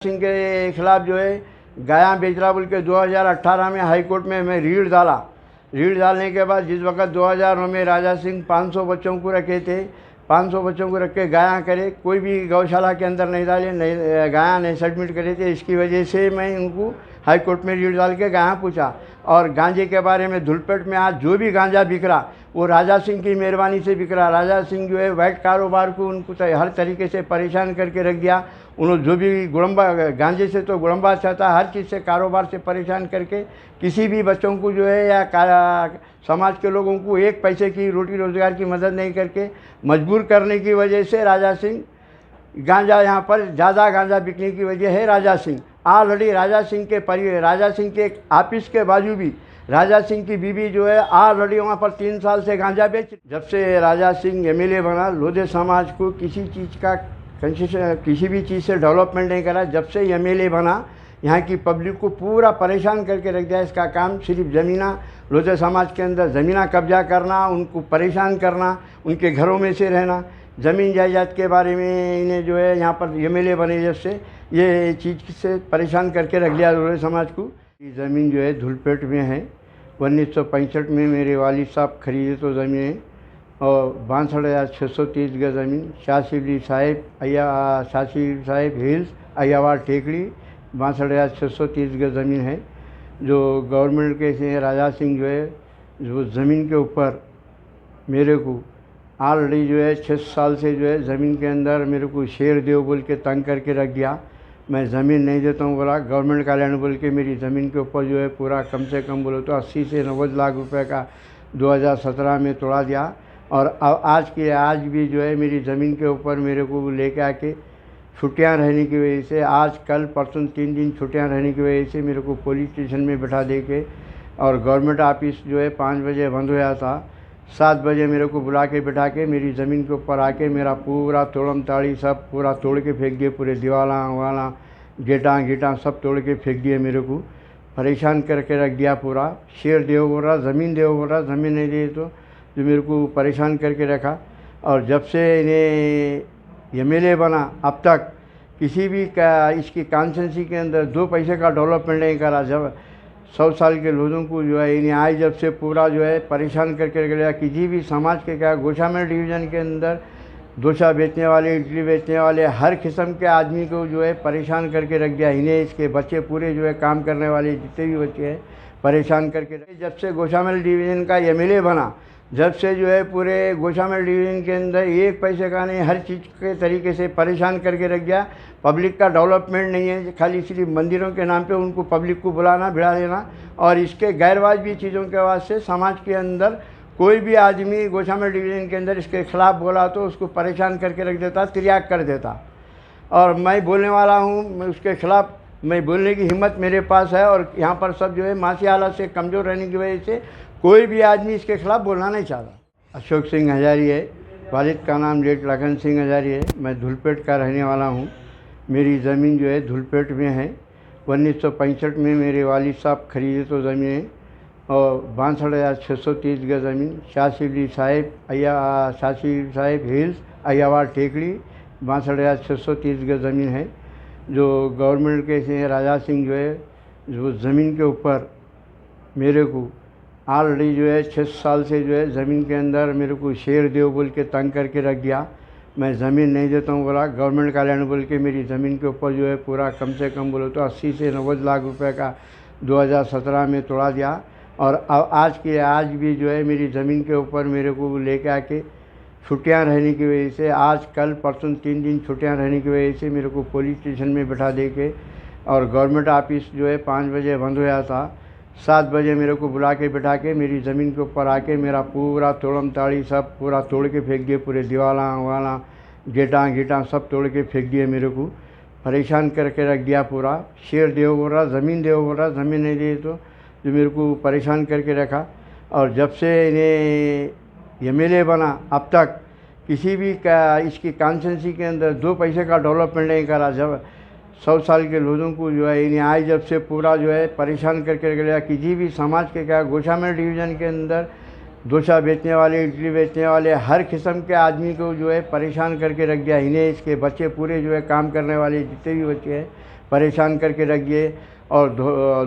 सिंह के खिलाफ जो है गाया बेच रहा बोल के 2018 में हाई कोर्ट में मैं रीट डाला। रीट डालने के बाद जिस वक्त 2009 में राजा सिंह 500 बच्चों को रखे थे, 500 बच्चों को रख के गाया करे, कोई भी गौशाला के अंदर नहीं डाले, नहीं गाया नहीं सबमिट करे थे। इसकी वजह से मैं उनको हाई कोर्ट में रीट डाल के गाया पूछा। और गांजे के बारे में धुलपेट में आज जो भी गांजा बिक रहा वो राजा सिंह की मेहरबानी से बिक रहा। राजा सिंह जो है वाइट कारोबार को उनको हर तरीके से परेशान करके रख दिया। उन्होंने जो भी गुड़म्बा गांजे से तो गुड़म्बा चाहता, हर चीज़ से कारोबार से परेशान करके किसी भी बच्चों को जो है या समाज के लोगों को एक पैसे की रोटी रोज़गार की मदद नहीं करके मजबूर करने की वजह से राजा सिंह गांजा यहाँ पर ज़्यादा गांजा बिकने की वजह है। राजा सिंह ऑलरेडी राजा सिंह के ऑफिस के बाजू भी राजा सिंह की बीवी जो है ऑलरेडी वहाँ पर 3 साल से गांजा बेच। जब से राजा सिंह एमएलए बना, लोधे समाज को किसी चीज़ का कंसेशन, किसी भी चीज़ से डेवलपमेंट नहीं करा। जब से एमएलए बना यहाँ की पब्लिक को पूरा परेशान करके रख दिया। इसका काम सिर्फ ज़मीना लोधे समाज के अंदर ज़मीना कब्जा करना, उनको परेशान करना, उनके घरों में से रहना, ज़मीन जायदाद के बारे में इन्हें जो है यहाँ पर एमएलए बने जब से ये चीज़ से परेशान करके रख लिया लोधे समाज को। ये ज़मीन जो है धुलपेट में है। 1965 में मेरे वालिद साहब खरीदे तो ज़मीन है और 62,630 गज ज़मीन शाह साहिब हिल्स अय्यावार टेकड़ी 62,630 गज ज़मीन है जो गवर्नमेंट के से राजा सिंह जो है जो ज़मीन के ऊपर मेरे को ऑलरेडी जो है 6 साल से जो है ज़मीन के अंदर मेरे को शेर देव बोल के तंग करके रख दिया। मैं ज़मीन नहीं देता हूँ बोला, गवर्नमेंट का लैंड बोल के मेरी ज़मीन के ऊपर जो है पूरा कम से कम बोलो तो 80 से 90 लाख रुपए का 2017 में तोड़ा दिया। और आज भी जो है मेरी ज़मीन के ऊपर मेरे को लेके आके छुट्टियां रहने की वजह से आज कल परसों 3 दिन छुट्टियां रहने की वजह से मेरे को पुलिस स्टेशन में बैठा दे के, और गवर्नमेंट ऑफिस जो है 5 बजे बंद होया था, 7 बजे मेरे को बुला के बैठा के मेरी ज़मीन के ऊपर आके मेरा पूरा तोड़म ताड़ी सब पूरा तोड़ के फेंक दिए। पूरे दीवाला वाला गेटा सब तोड़ के फेंक दिए। मेरे को परेशान करके रख दिया। पूरा शेर देव बोल रहा, ज़मीन देव बोल रहा, ज़मीन नहीं दे तो जो मेरे को परेशान करके रखा। और जब से इन्हें एमएलए बना अब तक किसी भी इसकी कॉन्स्टिट्यूंसी के अंदर 2 पैसे का डेवलपमेंट नहीं करा। जब 100 साल के लोगों को जो है इन्हें आज जब से पूरा जो है परेशान करके रख लिया। किसी भी समाज के क्या गोशामेल डिवीज़न के अंदर डोसा बेचने वाले, इडली बेचने वाले, हर किस्म के आदमी को जो है परेशान करके रख दिया। इन्हें इसके बच्चे पूरे जो है काम करने वाले जितने भी बच्चे हैं परेशान करके जब से गोशामेल डिवीज़न का एमएलए बना, जब से जो है पूरे गोशामेल डिवीज़न के अंदर 1 पैसे का नहीं, हर चीज़ के तरीके से परेशान करके रख दिया। पब्लिक का डेवलपमेंट नहीं है, खाली सिर्फ मंदिरों के नाम पे उनको पब्लिक को बुलाना भिड़ा देना। और इसके गैरवाजबी चीज़ों के वास्ते समाज के अंदर कोई भी आदमी गोशामेल डिवीज़न के अंदर इसके खिलाफ बोला तो उसको परेशान करके रख देता, तिरक कर देता। और मैं बोलने वाला हूँ, मैं उसके खिलाफ मैं बोलने की हिम्मत मेरे पास है। और यहाँ पर सब जो है मासी हालत से कमज़ोर रहने की वजह से कोई भी आदमी इसके खिलाफ बोलना नहीं चाहता। अशोक सिंह हजारी है, वालिद का नाम जेठ लखन सिंह हजारी है। मैं धुलपेट का रहने वाला हूँ। मेरी ज़मीन जो है धुलपेट में है। 1965 में मेरे वालिद साहब खरीदे तो ज़मीन है और 62,630 गज ज़मीन शाह साहिब हिल्स अय्यावार टेकड़ी 62,630 गज ज़मीन है जो गवर्नमेंट के से राजा सिंह जो है जो ज़मीन के ऊपर मेरे को ऑलरेडी जो है 6 साल से जो है ज़मीन के अंदर मेरे को शेर देव बोल के तंग करके रख दिया। मैं ज़मीन नहीं देता हूँ बोला, गवर्नमेंट का लैंड बोल के मेरी ज़मीन के ऊपर जो है पूरा कम से कम बोलो तो 80 से 90 लाख रुपए का 2017 में तोड़ा दिया। और आज भी जो है मेरी ज़मीन के ऊपर मेरे को लेके आके छुट्टियां रहने की वजह से आज कल परसों 3 दिन छुट्टियां रहने की वजह से मेरे को पुलिस स्टेशन में बैठा दे के, और गवर्नमेंट ऑफिस जो है 5 बजे बंद होया था, 7 बजे मेरे को बुला के बैठा के मेरी ज़मीन के ऊपर आके मेरा पूरा तोड़म ताड़ी सब पूरा तोड़ के फेंक दिए। पूरे दीवाला वाला गेटा सब तोड़ के फेंक दिए। मेरे को परेशान करके रख दिया। पूरा शेर देव बोल रहा, ज़मीन देव बोल रहा, ज़मीन नहीं दे तो जो मेरे को परेशान करके रखा। और जब से इन्हें एमएलए बना अब तक किसी भी इसकी कॉन्स्टिट्यूंसी के अंदर 2 पैसे का डेवलपमेंट नहीं करा। जब 100 साल के लोगों को जो है इन्हें आज जब से पूरा जो है परेशान करके रख लिया। किसी भी समाज के क्या गोशामेल डिवीज़न के अंदर डोसा बेचने वाले, इडली बेचने वाले, हर किस्म के आदमी को जो है परेशान करके रख दिया। इन्हें इसके बच्चे पूरे जो है काम करने वाले जितने भी बच्चे हैं परेशान करके रख दिए। और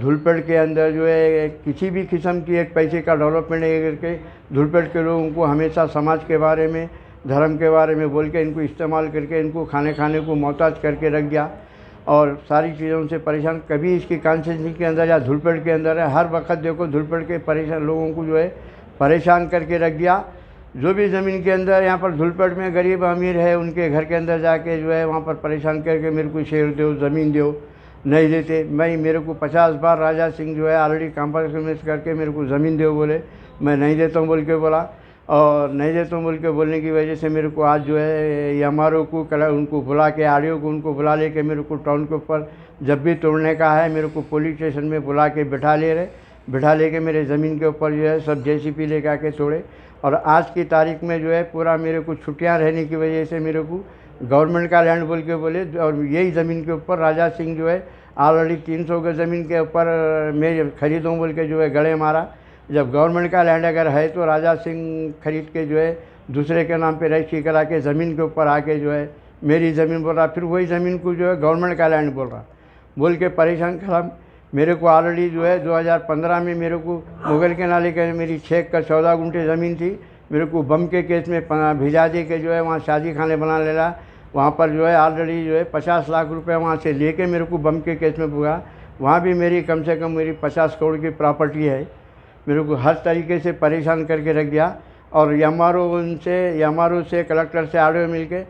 धुलपेड़ के अंदर जो है किसी भी किस्म की एक पैसे का डेवलपमेंट नहीं करके धुलपेड़ के लोगों को हमेशा समाज के बारे में, धर्म के बारे में बोल के इनको इस्तेमाल करके इनको खाने को मोहताज करके रख दिया और सारी चीज़ों से परेशान। कभी इसकी कॉन्स्टिट्यूंसी के अंदर या धुलपेड़ के अंदर है, हर वक्त देखो धुलपेड़ के परेशान लोगों को जो है परेशान करके रख दिया। जो भी ज़मीन के अंदर यहाँ पर धुलपेड़ में गरीब अमीर है उनके घर के अंदर जाके जो है वहाँ पर परेशान करके मेरे को शेयर दो, ज़मीन दो, नहीं देते। मेरे को 50 बार राजा सिंह जो है ऑलरेडी कॉम्प्रोमाइज़ करके मेरे को ज़मीन दो बोले, मैं नहीं देता हूँ बोल के बोला। और नहीं देता हूँ बोल के बोलने की वजह से मेरे को आज जो है एमआरओ को उनको बुला के, आरडीओ को उनको बुला ले के मेरे को टाउन के ऊपर जब भी तोड़ने का है मेरे को पुलिस स्टेशन में बुला के बिठा ले के मेरे ज़मीन के ऊपर जो है सब जेसीपी ले के आके तोड़े। और आज की तारीख में जो है पूरा मेरे को छुट्टियाँ रहने की वजह से मेरे को गवर्नमेंट का लैंड बोल के बोले। और यही ज़मीन के ऊपर राजा सिंह जो है ऑलरेडी 300 गज ज़मीन के ऊपर मैं खरीदूँ बोल के जो है गड़े मारा। जब गवर्नमेंट का लैंड अगर है तो राजा सिंह खरीद के जो है दूसरे के नाम पे रजिस्ट्री करा के ज़मीन के ऊपर आके जो है मेरी ज़मीन बोल रहा, फिर वही ज़मीन को जो है गवर्नमेंट का लैंड बोल के परेशान करा। मेरे को ऑलरेडी जो है 2015 में मेरे को मुगल के नाले के मेरी 6 एकड़ 14 गुंठे ज़मीन थी, मेरे को बम के केस में भिजा दे के जो है वहाँ शादी खाने बना ले रहा। वहाँ पर जो है ऑलरेडी जो है 50 लाख रुपए वहाँ से लेके मेरे को बम के केस में भुगा। वहाँ भी मेरी कम से कम मेरी 50 करोड़ की प्रॉपर्टी है। मेरे को हर तरीके से परेशान करके रख दिया। और एमआरओ से कलेक्टर से आरडीओ मिल के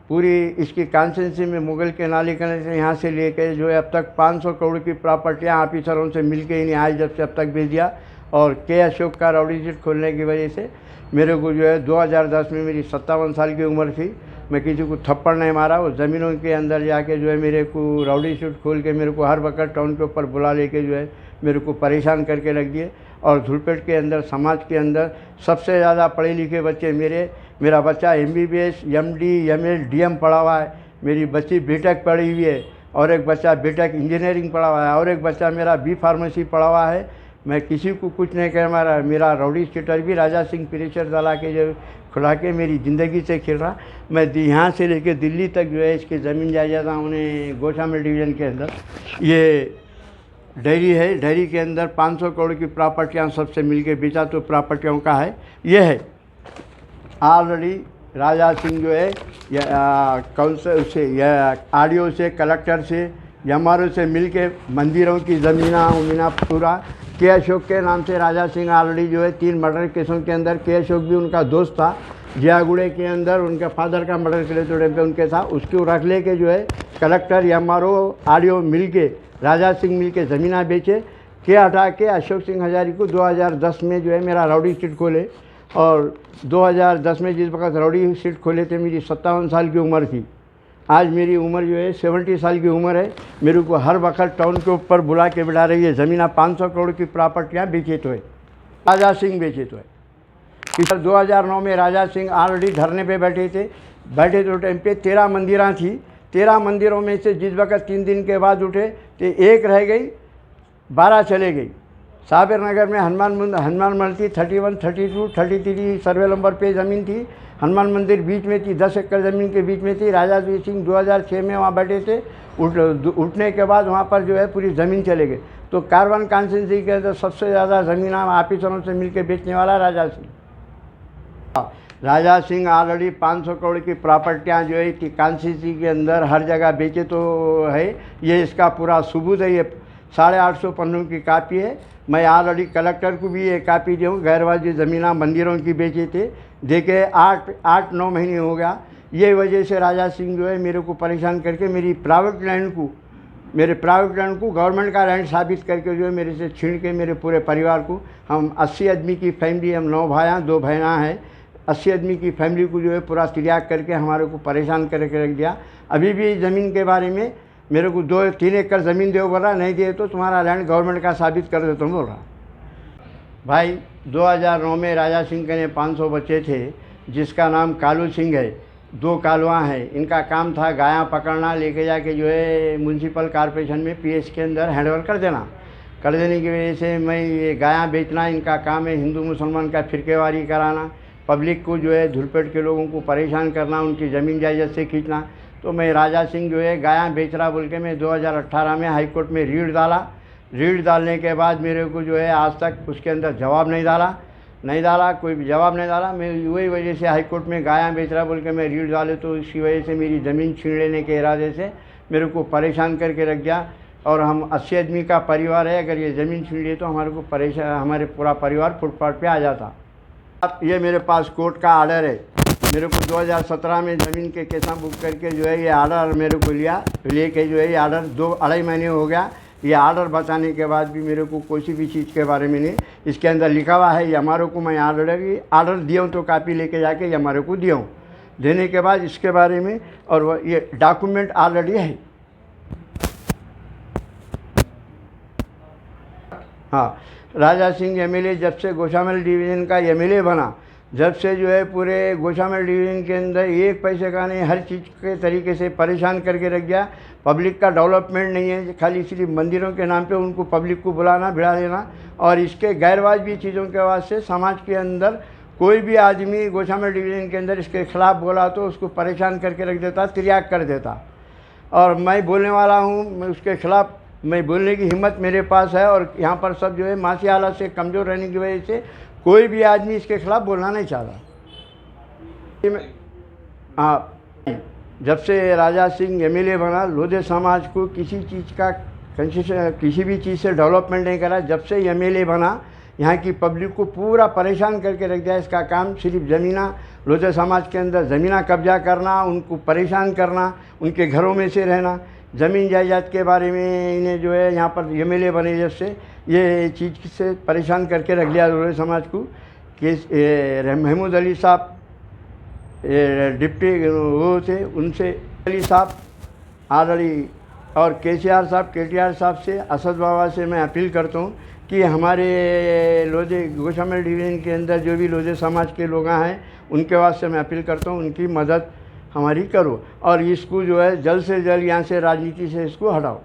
पूरी इसकी कॉन्स्टिट्यूंसी में मुगल के नाले के से यहाँ से लेके जो है अब तक 500 करोड़ की प्रॉपर्टियाँ ऑफिसरों से मिल के ही नहीं आज जब से अब तक भेज दिया। और के अशोक का राउडी शीट खोलने की वजह से मेरे को जो है 2010 में मेरी 57 साल की उम्र थी, मैं किसी को थप्पड़ नहीं मारा। वो ज़मीनों के अंदर जाके जो है मेरे को राउडी शीट खोल के मेरे को हर वक्त टाउन के ऊपर बुला लेके जो है मेरे को परेशान करके रख दिए। और धुलपेड़ के अंदर समाज के अंदर सबसे ज़्यादा पढ़े लिखे बच्चे मेरा बच्चा MBBS MD ML DM पढ़ा हुआ है, मेरी बच्ची बीटेक पढ़ी हुई है और एक बच्चा बीटेक इंजीनियरिंग पढ़ा हुआ है और एक बच्चा मेरा B फार्मेसी पढ़ा हुआ है। मैं किसी को कुछ नहीं कह रहा। मेरा राउडी शीटर भी राजा सिंह प्रेशर डाला के जो खुला के मेरी ज़िंदगी से खेल रहा। मैं यहाँ से लेके दिल्ली तक जो है इसकी ज़मीन जायदाद उन्हें गोशामल डिवीज़न के अंदर ये डेयरी है, डेयरी के अंदर 500 करोड़ की प्रॉपर्टियाँ सबसे मिलके बेचा तो प्रॉपर्टियों का है। ये है ऑलरेडी राजा सिंह जो है काउंसिल से या आरडीओ से, कलेक्टर से, एमआरओ से मिलके मंदिरों की ज़मीना पूरा के अशोक के नाम से राजा सिंह ऑलरेडी जो है 3 मर्डर केसों के अंदर, के अशोक भी उनका दोस्त था, जियागुड़े के अंदर उनके फादर का मर्डर केस जोड़े पे उनके था, उसको रख ले के जो है कलेक्टर एमआरओ आरडीओ मिल के राजा सिंह मिल के ज़मीना बेचे। के हटा के अशोक सिंह हजारी को 2010 में जो है मेरा राउडी शीट खोले। और 2010 में जिस वक्त राउडी शीट खोले थे मेरी 57 साल की उम्र थी। आज मेरी उम्र जो है 70 साल की उम्र है। मेरे को हर वक्त टाउन के ऊपर बुला के बिठा रही है। ज़मीना 500 करोड़ की प्रॉपर्टियाँ बेचे तो है, राजा सिंह बेचे तो है। इस 2009 में राजा सिंह ऑलरेडी धरने पे बैठे थे तो टाइम पे 13 मंदिरां थी। 13 मंदिरों में से जिस वक्त 3 दिन के बाद उठे तो एक रह गई, 12 चले गई। साबिर नगर में हनुमान मंदिर 31, 32, 33 सर्वे नंबर पे ज़मीन थी। हनुमान मंदिर बीच में थी, 10 एकड़ ज़मीन के बीच में थी। राजा सिंह 2006 में वहाँ बैठे थे। उठने के बाद वहाँ पर जो है पूरी ज़मीन चले गए। तो कारवान कॉन्स्टिट्यूंसी के अंदर सबसे ज़्यादा ज़मीन ऑफिसरों से मिल के बेचने वाला राजा सिंह। राजा सिंह ऑलरेडी 500 करोड़ की प्रॉपर्टियाँ जो है कॉन्स्टिट्यूंसी के अंदर हर जगह बेचे तो है। ये इसका पूरा सबूत है। ये 850 पन्नों की कापी है। मैं ऑलरेडी कलेक्टर को भी ये कापी दूँ। गैरवाजी ज़मीना मंदिरों की बेचे थे, देखे 8-9 महीने हो गया। ये वजह से राजा सिंह जो है मेरे को परेशान करके मेरे प्राइवेट लैंड को गवर्नमेंट का लैंड साबित करके जो है मेरे से छीन के मेरे पूरे परिवार को, हम 80 आदमी की फैमिली, हम 9 भाइयाँ 2 बहना हैं, 80 आदमी की फैमिली को जो है पूरा तिरयाग करके हमारे को परेशान करके रख दिया। अभी भी ज़मीन के बारे में मेरे को 2-3 एकड़ ज़मीन दो बोल रहा, नहीं दिए तो तुम्हारा लैंड गवर्नमेंट का साबित कर देता हूँ बोल रहा। भाई 2009 में राजा सिंह के 500 बच्चे थे, जिसका नाम कालू सिंह है। 2 कालुआ हैं। इनका काम था गायाँ पकड़ना, लेके जाके जो है म्यूनसिपल कॉर्पोरेशन में PS के अंदर हैंडओवर कर देने की वजह से मैं ये गायाँ बेचना इनका काम है। हिंदू मुसलमान का फिरकेवारी कराना, पब्लिक को जो है धुलपेट के लोगों को परेशान करना, उनकी ज़मीन जायदाद से खींचना। तो मैं राजा सिंह जो है गाया बेच रहा बोल के मैं 2018 में हाई कोर्ट में रीट डाला। रीट डालने के बाद मेरे को जो है आज तक उसके अंदर जवाब नहीं डाला, कोई भी जवाब नहीं डाला। मैं वही वजह से हाई कोर्ट में गाया बेच रहा बोल के मैं रीट डाले, तो इसी वजह से मेरी ज़मीन छीन लेने के इरादे से मेरे को परेशान करके रख गया। और हम 80 आदमी का परिवार है, अगर ये ज़मीन छीन लिए तो हमारे को परेशान, हमारे पूरा परिवार फुटपाथ पे आ जाता। अब ये मेरे पास कोर्ट का आर्डर है, मेरे को 2017 में ज़मीन के केसा बुक करके जो है ये आर्डर मेरे को लेके जो है ये आर्डर 2-2.5 महीने हो गया। ये आर्डर बताने के बाद भी मेरे को कोई भी चीज़ के बारे में नहीं, इसके अंदर लिखा हुआ है ये हमारे को, मैं आर्डर दिया हूँ तो कापी लेके जाके ये हमारे को दिया हूँ। देने के बाद इसके बारे में और ये डॉक्यूमेंट ऑलरेडी है। हाँ, राजा सिंह एमएलए जब से गोशामल डिवीज़न का एमएलए बना, जब से जो है पूरे गोशामल डिवीज़न के अंदर एक पैसे का नहीं, हर चीज़ के तरीके से परेशान करके रख गया। पब्लिक का डेवलपमेंट नहीं है, खाली सिर्फ मंदिरों के नाम पे उनको पब्लिक को बुलाना भिड़ा देना। और इसके गैरवाजबी चीज़ों के वास्ते समाज के अंदर कोई भी आदमी गोशामल डिवीज़न के अंदर इसके खिलाफ़ बोला तो उसको परेशान करके रख देता, तिर्याग कर देता। और मैं बोलने वाला हूँ, मैं उसके खिलाफ़ मैं बोलने की हिम्मत मेरे पास है। और यहाँ पर सब जो है मासी हालत से कमज़ोर रहने की वजह से कोई भी आदमी इसके खिलाफ़ बोलना नहीं चाहता। हाँ, जब से राजा सिंह एमएलए बना, लोधे समाज को किसी चीज़ का कंसेशन, किसी भी चीज़ से डेवलपमेंट नहीं करा। जब से एमएलए बना, यहाँ की पब्लिक को पूरा परेशान करके रख दिया। इसका काम सिर्फ ज़मीना, लोधे समाज के अंदर ज़मीना कब्जा करना, उनको परेशान करना, उनके घरों में से रहना। ज़मीन जायदाद के बारे में इन्हें जो है यहाँ पर एमएलए बने जब से ये चीज़ से परेशान करके रख लिया लोधे समाज को। कि महमूद अली साहब डिप्टी वो थे, उनसे अली साहब ऑलरेडी और केसीआर साहब, केटीआर साहब से, असद बाबा से मैं अपील करता हूँ कि हमारे लोधे गोशामल डिवीज़न के अंदर जो भी लोधे समाज के लोग हैं उनके वास्ते मैं अपील करता हूँ उनकी मदद हमारी करो और इसको जो है जल्द से जल्द यहाँ से राजनीति से इसको हटाओ।